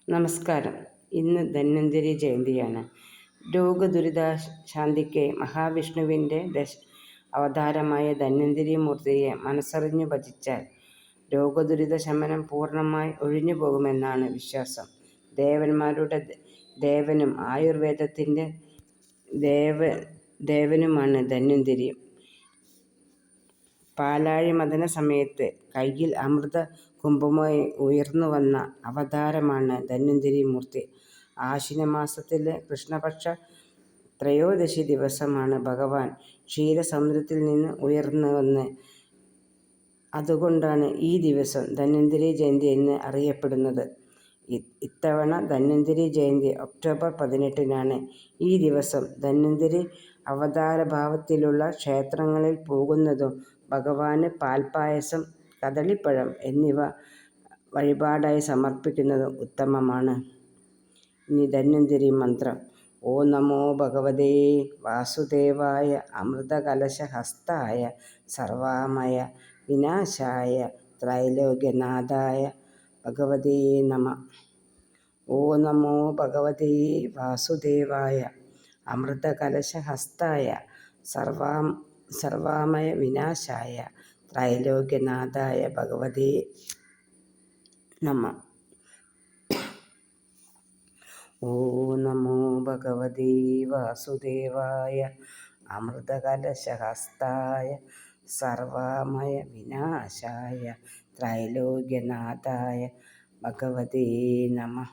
നമസ്കാരം. ഇന്ന് ധന്വന്തരി ജയന്തിയാണ്. രോഗദുരിത ശാന്തിക്ക് മഹാവിഷ്ണുവിൻ്റെ അവതാരമായ ധന്വന്തരി മൂർത്തിയെ മനസ്സറിഞ്ഞു ഭജിച്ചാൽ രോഗദുരിത ശമനം പൂർണ്ണമായി ഒഴിഞ്ഞു പോകുമെന്നാണ് വിശ്വാസം. ദേവന്മാരുടെ ദേവനും ആയുർവേദത്തിൻ്റെ ദേവനുമാണ് ധന്വന്തരി. പാലാഴി മഥന സമയത്ത് കയ്യിൽ അമൃത കുംഭമായി ഉയർന്നുവന്ന അവതാരമാണ് ധന്വന്തരി മൂർത്തി. ആശ്വിനമാസത്തിലെ കൃഷ്ണപക്ഷ ത്രയോദശി ദിവസമാണ് ഭഗവാൻ ക്ഷീരസമുദ്രത്തിൽ നിന്ന് ഉയർന്നുവന്ന്. അതുകൊണ്ടാണ് ഈ ദിവസം ധന്വന്തരി ജയന്തി എന്ന് അറിയപ്പെടുന്നത്. ഇത്തവണ ധന്വന്തരി ജയന്തി ഒക്ടോബർ 18-നാണ്. ഈ ദിവസം ധന്വന്തരി അവതാരഭാവത്തിലുള്ള ക്ഷേത്രങ്ങളിൽ പോകുന്നതും ഭഗവാന് പാൽപ്പായസം, കദളിപ്പഴം എന്നിവ വഴിപാടായി സമർപ്പിക്കുന്നതും ഉത്തമമാണ്. ഇനി ധന്വന്തരി മന്ത്രം. ഓം നമോ ഭഗവതേ വാസുദേവായ അമൃതകലശഹസ്തായ സർവാമയ വിനാശായ ത്രൈലോക്യനാഥായ ഭഗവതേ നമഃ. ഓം നമോ ഭഗവതേ വാസുദേവായ അമൃതകലശഹസ്തായ സർവാമയ വിനാശായ ത്രൈലോക്യനാഥായ ഭഗവതേ നമഃ. ഓം നമോ ഭഗവതേ വാസുദേവായ അമൃതകലശഹസ്തായ സർവാമയ വിനാശായ ത്രൈലോക്യനാഥായ ഭഗവതേ നമഃ.